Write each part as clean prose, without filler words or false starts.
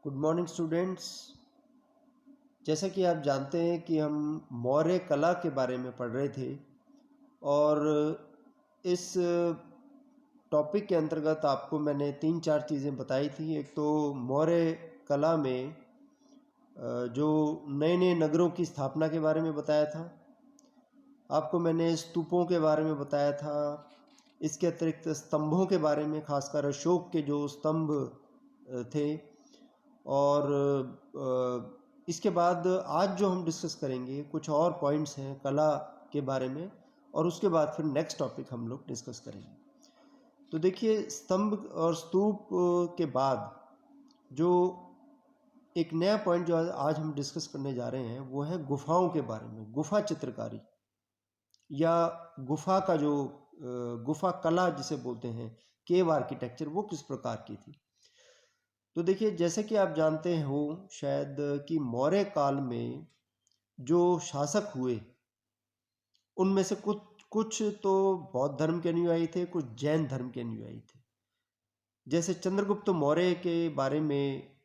Good morning students. जैसा कि आप जानते हैं कि हम मौर्य कला के बारे में पढ़ रहे थे और इस टॉपिक के अंतर्गत आपको मैंने 3-4 चीज़ें बताई थी। एक तो मौर्य कला में जो नए नए नगरों की स्थापना के बारे में बताया था। आपको मैंने स्तूपों के बारे में बताया था। इसके अतिरिक्त स्तंभों के बारे में, खासकर अशोक के जो स्तंभ थे। और इसके बाद आज जो हम डिस्कस करेंगे कुछ और पॉइंट्स हैं कला के बारे में, और उसके बाद फिर नेक्स्ट टॉपिक हम लोग डिस्कस करेंगे। तो देखिए, स्तंभ और स्तूप के बाद जो एक नया पॉइंट जो आज हम डिस्कस करने जा रहे हैं वो है गुफाओं के बारे में। गुफा चित्रकारी या गुफा का जो गुफा कला जिसे बोलते हैं, केव आर्किटेक्चर, वो किस प्रकार की थी। तो देखिए, जैसे कि आप जानते हो शायद कि मौर्य काल में जो शासक हुए उनमें से कुछ तो बौद्ध धर्म के अनुयायी थे, कुछ जैन धर्म के अनुयायी थे। जैसे चंद्रगुप्त मौर्य के बारे में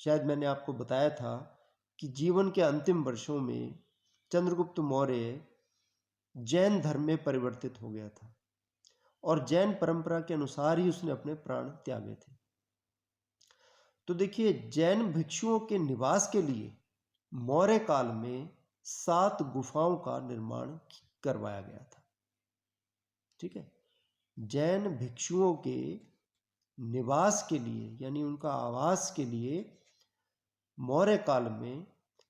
शायद मैंने आपको बताया था कि जीवन के अंतिम वर्षों में चंद्रगुप्त मौर्य जैन धर्म में परिवर्तित हो गया था और जैन परंपरा के अनुसार ही उसने अपने प्राण त्यागे थे। तो देखिए, जैन भिक्षुओं के निवास के लिए मौर्य काल में 7 गुफाओं का निर्माण करवाया गया था। ठीक है, जैन भिक्षुओं के निवास के लिए यानी उनका आवास के लिए मौर्य काल में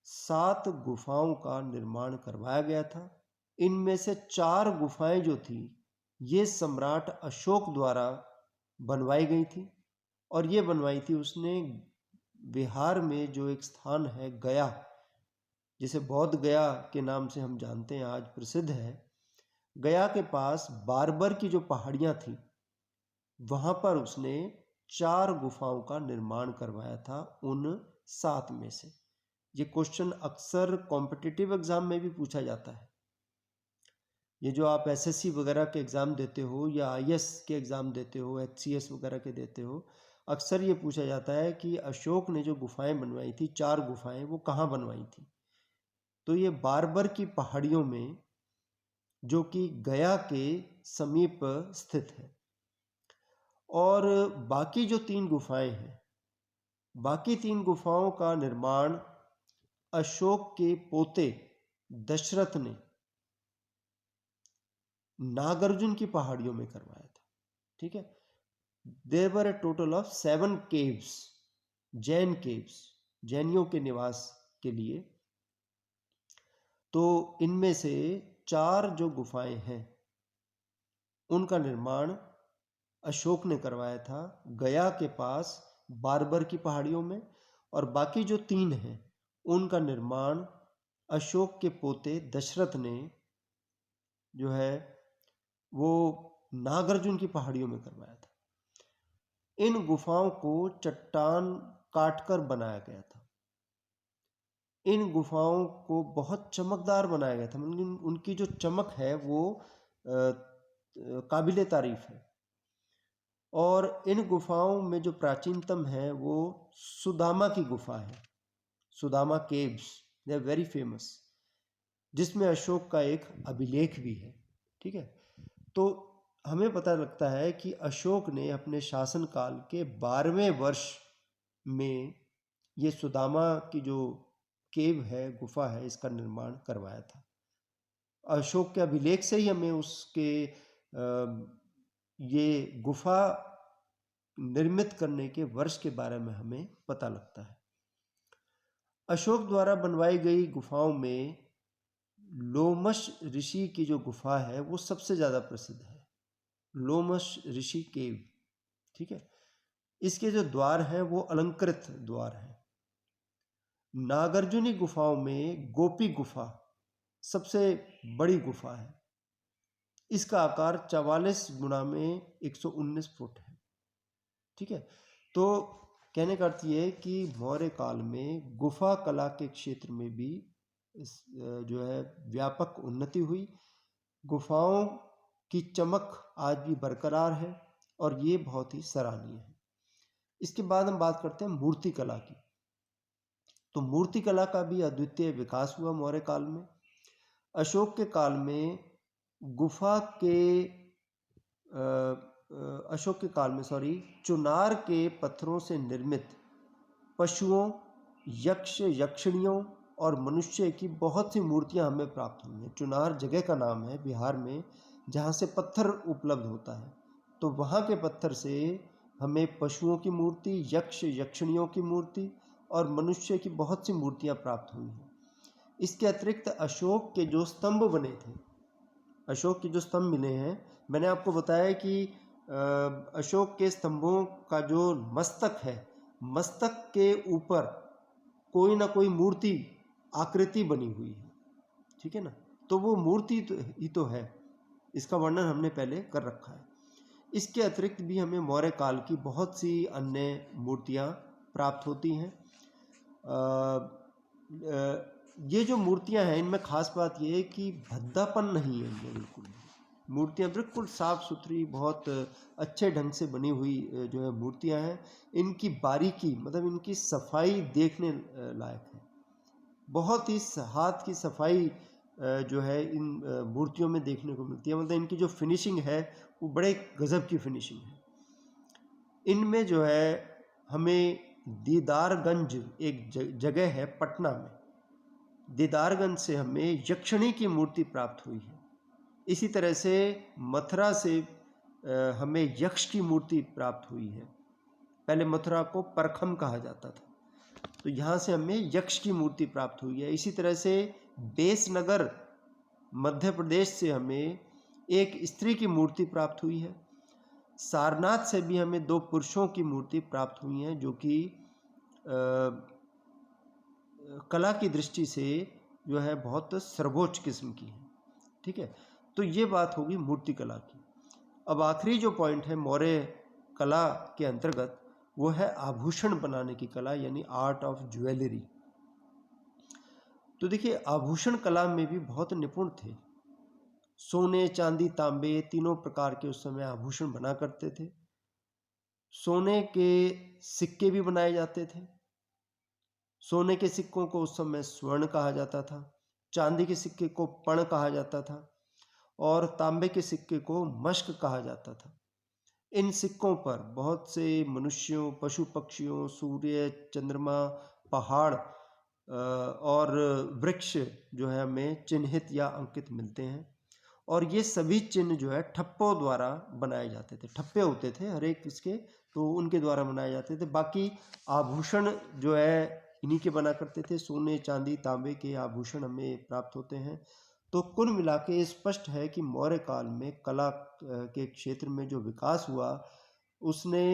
7 गुफाओं का निर्माण करवाया गया था। इनमें से 4 गुफाएं जो थी ये सम्राट अशोक द्वारा बनवाई गई थी, और ये बनवाई थी उसने बिहार में जो एक स्थान है गया, जिसे बौद्ध गया के नाम से हम जानते हैं, आज प्रसिद्ध है। गया के पास बारबर की जो पहाड़ियां थी वहां पर उसने 4 गुफाओं का निर्माण करवाया था उन 7 में से। ये क्वेश्चन अक्सर कॉम्पिटिटिव एग्जाम में भी पूछा जाता है। ये जो आप एसएससी वगैरह के एग्ज़ाम देते हो या आईएएस के एग्ज़ाम देते हो, एचसीएस वगैरह के देते हो, अक्सर ये पूछा जाता है कि अशोक ने जो गुफाएं बनवाई थी, 4 गुफाएं, वो कहाँ बनवाई थी। तो ये बारबर की पहाड़ियों में, जो कि गया के समीप स्थित है। और बाकी जो 3 गुफाएं हैं, बाकी 3 गुफाओं का निर्माण अशोक के पोते दशरथ ने नागार्जुन की पहाड़ियों में करवाया था। ठीक है, there were a total of 7 caves, Jain caves, जैनियों के निवास के लिए। तो इनमें से 4 जो गुफाएं हैं उनका निर्माण अशोक ने करवाया था गया के पास बारबर की पहाड़ियों में, और बाकी जो 3 हैं उनका निर्माण अशोक के पोते दशरथ ने जो है वो नागार्जुन की पहाड़ियों में करवाया था। इन गुफाओं को चट्टान काटकर बनाया गया था। इन गुफाओं को बहुत चमकदार बनाया गया था। उनकी जो चमक है वो काबिले तारीफ है। और इन गुफाओं में जो प्राचीनतम है वो सुदामा की गुफा है, Sudama caves, they are very famous, जिसमें अशोक का एक अभिलेख भी है। ठीक है, तो हमें पता लगता है कि अशोक ने अपने शासनकाल के 12वें वर्ष में ये सुदामा की जो केव है, गुफा है, इसका निर्माण करवाया था। अशोक के अभिलेख से ही हमें उसके ये गुफा निर्मित करने के वर्ष के बारे में हमें पता लगता है। अशोक द्वारा बनवाई गई गुफाओं में लोमश ऋषि की जो गुफा है वो सबसे ज्यादा प्रसिद्ध है, लोमश ऋषि केव। ठीक है, इसके जो द्वार हैं वो अलंकृत द्वार हैं। नागार्जुनी गुफाओं में गोपी गुफा सबसे बड़ी गुफा है। इसका आकार 44 गुणा में 119 फुट है। ठीक है, तो कहने का अर्थ ये है कि मौर्य काल में गुफा कला के क्षेत्र में भी जो है व्यापक उन्नति हुई। गुफाओं की चमक आज भी बरकरार है और ये बहुत ही सराहनीय है। इसके बाद हम बात करते हैं मूर्ति कला की। तो मूर्तिकला का भी अद्वितीय विकास हुआ मौर्य काल में। अशोक के काल में गुफा के अशोक के काल में चुनार के पत्थरों से निर्मित पशुओं, यक्ष, यक्षिणियों और मनुष्य की बहुत सी मूर्तियां हमें प्राप्त हुई हैं। चुनार जगह का नाम है बिहार में, जहाँ से पत्थर उपलब्ध होता है। तो वहाँ के पत्थर से हमें पशुओं की मूर्ति, यक्ष, यक्षिणियों की मूर्ति और मनुष्य की बहुत सी मूर्तियां प्राप्त हुई हैं। इसके अतिरिक्त अशोक के जो स्तंभ बने थे, अशोक के जो स्तंभ मिले हैं, मैंने आपको बताया कि अशोक के स्तंभों का जो मस्तक है, मस्तक के ऊपर कोई ना कोई मूर्ति, आकृति बनी हुई है, ठीक है ना। तो वो मूर्ति ही तो है, इसका वर्णन हमने पहले कर रखा है। इसके अतिरिक्त भी हमें मौर्य काल की बहुत सी अन्य मूर्तियां प्राप्त होती हैं। ये जो मूर्तियां हैं, इनमें खास बात ये है कि भद्दापन नहीं है इनमें बिल्कुल। मूर्तियां बिल्कुल साफ सुथरी, बहुत अच्छे ढंग से बनी हुई जो है मूर्तियां हैं। इनकी बारीकी, मतलब इनकी सफाई देखने लायक है। बहुत ही हाथ की सफाई जो है इन मूर्तियों में देखने को मिलती है। मतलब इनकी जो फिनिशिंग है वो बड़े गजब की फिनिशिंग है। इनमें जो है हमें दीदारगंज एक जगह है पटना में, दीदारगंज से हमें यक्षिणी की मूर्ति प्राप्त हुई है। इसी तरह से मथुरा से हमें यक्ष की मूर्ति प्राप्त हुई है। पहले मथुरा को परखम कहा जाता था, तो यहाँ से हमें यक्ष की मूर्ति प्राप्त हुई है। इसी तरह से बेसनगर मध्य प्रदेश से हमें एक स्त्री की मूर्ति प्राप्त हुई है। सारनाथ से भी हमें 2 पुरुषों की मूर्ति प्राप्त हुई हैं, जो कि कला की दृष्टि से जो है बहुत सर्वोच्च किस्म की है, ठीक है। तो ये बात होगी मूर्ति कला की। अब आखिरी जो पॉइंट है मौर्य कला के अंतर्गत, वो है आभूषण बनाने की कला, यानी आर्ट ऑफ ज्वेलरी। तो देखिए, आभूषण कला में भी बहुत निपुण थे। सोने, चांदी, तांबे, तीनों प्रकार के उस समय आभूषण बना करते थे। सोने के सिक्के भी बनाए जाते थे। सोने के सिक्कों को उस समय स्वर्ण कहा जाता था, चांदी के सिक्के को पण कहा जाता था और तांबे के सिक्के को मश्क कहा जाता था। इन सिक्कों पर बहुत से मनुष्यों, पशु पक्षियों, सूर्य, चंद्रमा, पहाड़ और वृक्ष जो है हमें चिन्हित या अंकित मिलते हैं। और ये सभी चिन्ह जो है ठप्पों द्वारा बनाए जाते थे। ठप्पे होते थे हर एक इसके, तो उनके द्वारा बनाए जाते थे। बाकी आभूषण जो है इन्हीं के बना करते थे। सोने, चांदी, तांबे के आभूषण हमें प्राप्त होते हैं। तो कुल मिला के स्पष्ट है कि मौर्य काल में कला के क्षेत्र में जो विकास हुआ, उसने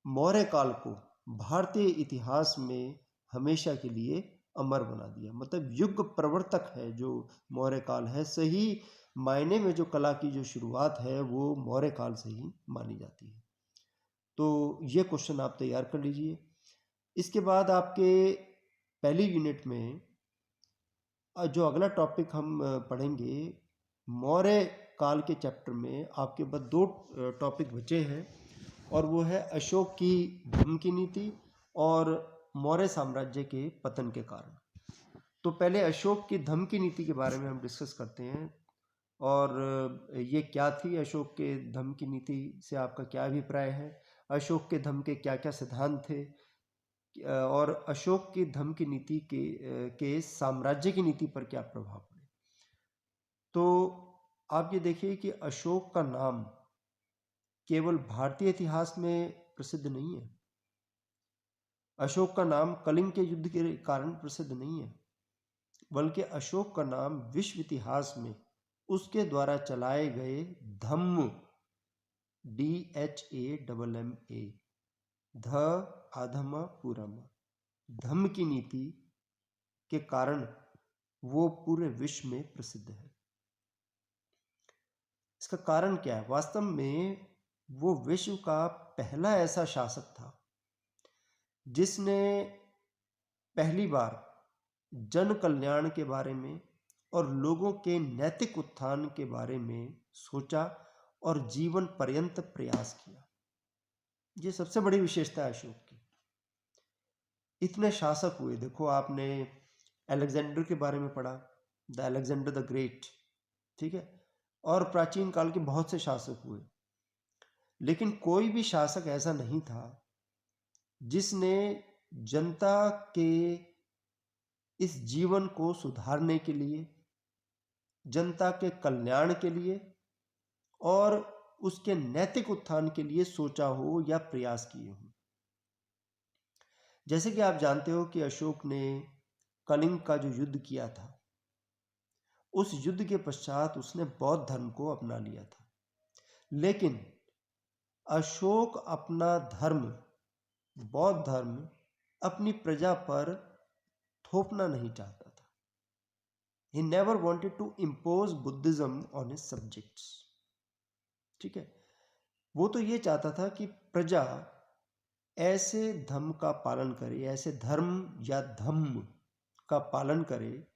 मौर्य काल को भारतीय इतिहास में हमेशा के लिए अमर बना दिया। मतलब युग प्रवर्तक है जो मौर्य काल है। सही मायने में जो कला की जो शुरुआत है वो मौर्य काल से ही मानी जाती है। तो ये क्वेश्चन आप तैयार कर लीजिए। इसके बाद आपके पहली यूनिट में जो अगला टॉपिक हम पढ़ेंगे, मौर्य काल के चैप्टर में आपके पास 2 टॉपिक बचे हैं, और वो है अशोक की धम्म की नीति और मौर्य साम्राज्य के पतन के कारण। तो पहले अशोक की धम्म की नीति के बारे में हम डिस्कस करते हैं, और ये क्या थी अशोक के धम्म की नीति से आपका क्या अभिप्राय है, अशोक के धम्म के क्या क्या सिद्धांत थे, और अशोक की धम्म की नीति के साम्राज्य की नीति पर क्या प्रभाव पड़े। तो आप ये देखिए कि अशोक का नाम केवल भारतीय इतिहास में प्रसिद्ध नहीं है। अशोक का नाम कलिंग के युद्ध के कारण प्रसिद्ध नहीं है, बल्कि अशोक का नाम विश्व इतिहास में उसके द्वारा चलाए गए धम्म, DHAMMA, ध आधम पूरम, धम्म की नीति के कारण वो पूरे विश्व में प्रसिद्ध है। इसका कारण क्या है? वास्तव में वो विश्व का पहला ऐसा शासक था जिसने पहली बार जन कल्याण के बारे में और लोगों के नैतिक उत्थान के बारे में सोचा और जीवन पर्यंत प्रयास किया। ये सबसे बड़ी विशेषता है अशोक की। इतने शासक हुए। देखो आपने अलेक्जेंडर के बारे में पढ़ा, द अलेक्जेंडर द ग्रेट, ठीक है, और प्राचीन काल के बहुत से शासक हुए, लेकिन कोई भी शासक ऐसा नहीं था जिसने जनता के इस जीवन को सुधारने के लिए, जनता के कल्याण के लिए और उसके नैतिक उत्थान के लिए सोचा हो या प्रयास किए हो। जैसे कि आप जानते हो कि अशोक ने कलिंग का जो युद्ध किया था, उस युद्ध के पश्चात उसने बौद्ध धर्म को अपना लिया था, लेकिन अशोक अपना धर्म, बौद्ध धर्म, अपनी प्रजा पर थोपना नहीं चाहता था। He never wanted to impose Buddhism on his subjects, ठीक है। वो तो ये चाहता था कि प्रजा ऐसे धर्म का पालन करे, ऐसे धर्म या धम्म का पालन करे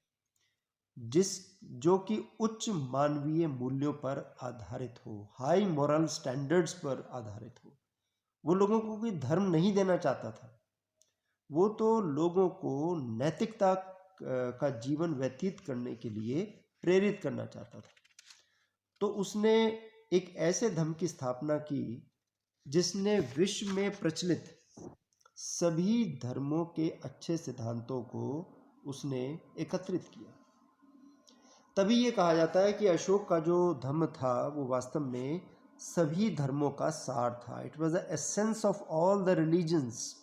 जो कि उच्च मानवीय मूल्यों पर आधारित हो, हाई मॉरल स्टैंडर्ड्स पर आधारित हो। वो लोगों को कोई धर्म नहीं देना चाहता था, वो तो लोगों को नैतिकता का जीवन व्यतीत करने के लिए प्रेरित करना चाहता था। तो उसने एक ऐसे धर्म की स्थापना की जिसने विश्व में प्रचलित सभी धर्मों के अच्छे सिद्धांतों को उसने एकत्रित किया। तभी ये कहा जाता है कि अशोक का जो धर्म था वो वास्तव में सभी धर्मों का सार था। It was the essence of all the religions.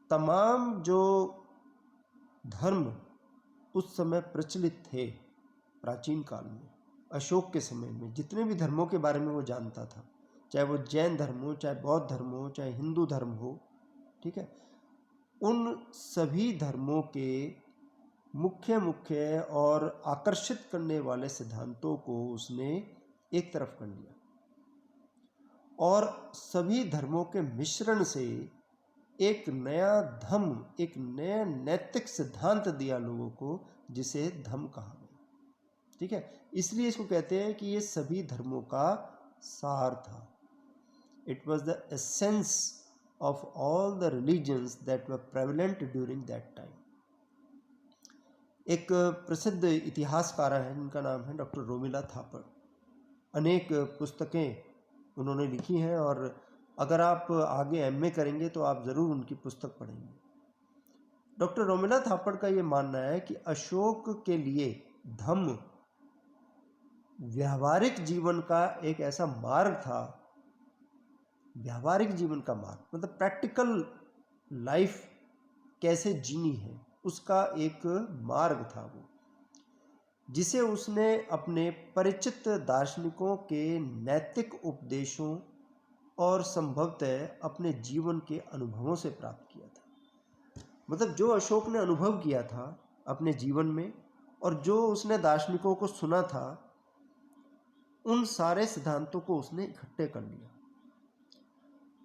तमाम जो धर्म उस समय प्रचलित थे प्राचीन काल में, अशोक के समय में जितने भी धर्मों के बारे में वो जानता था, चाहे वो जैन धर्म हो, चाहे बौद्ध धर्म हो, चाहे हिंदू धर्म हो, ठीक है, उन सभी धर्मों के मुख्य और आकर्षित करने वाले सिद्धांतों को उसने एक तरफ कर लिया और सभी धर्मों के मिश्रण से एक नया धम्म, एक नया नैतिक सिद्धांत दिया लोगों को, जिसे धम्म कहा गया, ठीक है। इसलिए इसको कहते हैं कि ये सभी धर्मों का सार था। It was the essence of all the religions that were prevalent during that time. एक प्रसिद्ध इतिहासकार हैं जिनका नाम है डॉक्टर रोमिला थापर। अनेक पुस्तकें उन्होंने लिखी हैं और अगर आप आगे एमए करेंगे तो आप ज़रूर उनकी पुस्तक पढ़ेंगे। डॉक्टर रोमिला थापर का ये मानना है कि अशोक के लिए धम्म व्यावहारिक जीवन का एक ऐसा मार्ग था, व्यावहारिक जीवन का मार्ग मतलब प्रैक्टिकल लाइफ कैसे जीनी है उसका एक मार्ग था वो, जिसे उसने अपने परिचित दार्शनिकों के नैतिक उपदेशों और संभवतः अपने जीवन के अनुभवों से प्राप्त किया था। मतलब जो अशोक ने अनुभव किया था अपने जीवन में और जो उसने दार्शनिकों को सुना था, उन सारे सिद्धांतों को उसने इकट्ठे कर लिया।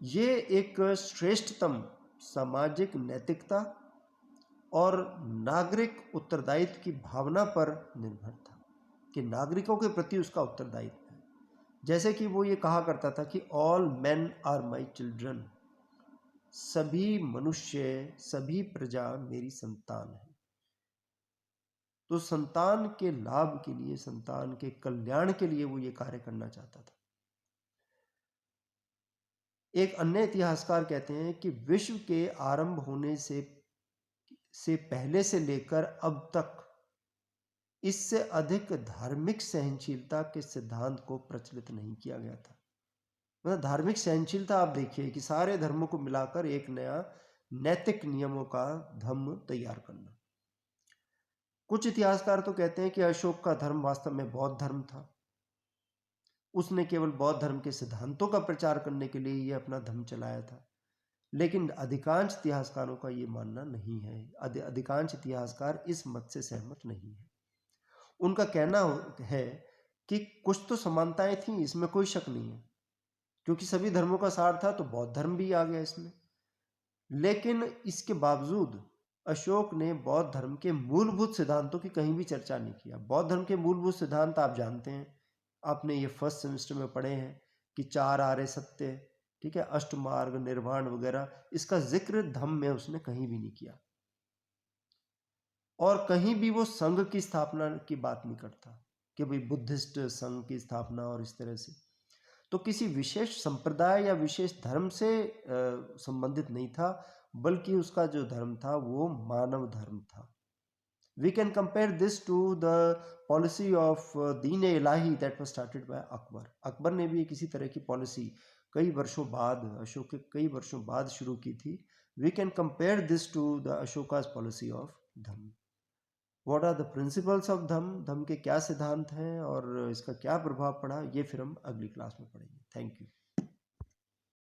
ये एक श्रेष्ठतम सामाजिक नैतिकता और नागरिक उत्तरदायित्व की भावना पर निर्भर था कि नागरिकों के प्रति उसका उत्तरदायित्व है। जैसे कि वो ये कहा करता था कि all men are my children, सभी मनुष्य, सभी प्रजा मेरी संतान है। तो संतान के लाभ के लिए, संतान के कल्याण के लिए वो ये कार्य करना चाहता था। एक अन्य इतिहासकार कहते हैं कि विश्व के आरंभ होने से पहले से लेकर अब तक इससे अधिक धार्मिक सहनशीलता के सिद्धांत को प्रचलित नहीं किया गया था। मतलब धार्मिक सहनशीलता आप देखिए कि सारे धर्मों को मिलाकर एक नया नैतिक नियमों का धम्म तैयार करना। कुछ इतिहासकार तो कहते हैं कि अशोक का धर्म वास्तव में बौद्ध धर्म था। उसने केवल बौद्ध धर्म के सिद्धांतों का प्रचार करने के लिए ये अपना धर्म चलाया था, लेकिन अधिकांश इतिहासकारों का ये मानना नहीं है। अधिकांश इतिहासकार इस मत से सहमत नहीं है। उनका कहना है कि कुछ तो समानताएं थी, इसमें कोई शक नहीं है, क्योंकि सभी धर्मों का सार था तो बौद्ध धर्म भी आ गया इसमें। लेकिन इसके बावजूद अशोक ने बौद्ध धर्म के मूलभूत सिद्धांतों की कहीं भी चर्चा नहीं किया। बौद्ध धर्म के मूलभूत सिद्धांत आप जानते हैं, आपने ये फर्स्ट सेमेस्टर में पढ़े हैं कि 4 आर्य सत्य, ठीक है, अष्टमार्ग, निर्वाण वगैरह, इसका जिक्र धम्म में उसने कहीं भी नहीं किया। और कहीं भी वो संघ की स्थापना की बात नहीं करता कि भाई बुद्धिस्ट संघ की स्थापना और इस तरह से। तो किसी विशेष संप्रदाय या विशेष धर्म से संबंधित नहीं था, बल्कि उसका जो धर्म था वो मानव धर्म था। We can compare this to the policy of दीन-ए-इलाही that was started by Akbar. Akbar ने भी किसी तरह की पॉलिसी कई वर्षों बाद, अशोक के कई वर्षों बाद शुरू की थी। We can compare this to the Ashoka's policy of Dhamma. What are the principles of धम्म? धम्म के क्या सिद्धांत हैं और इसका क्या प्रभाव पड़ा, ये फिर हम अगली क्लास में पढ़ेंगे। Thank you.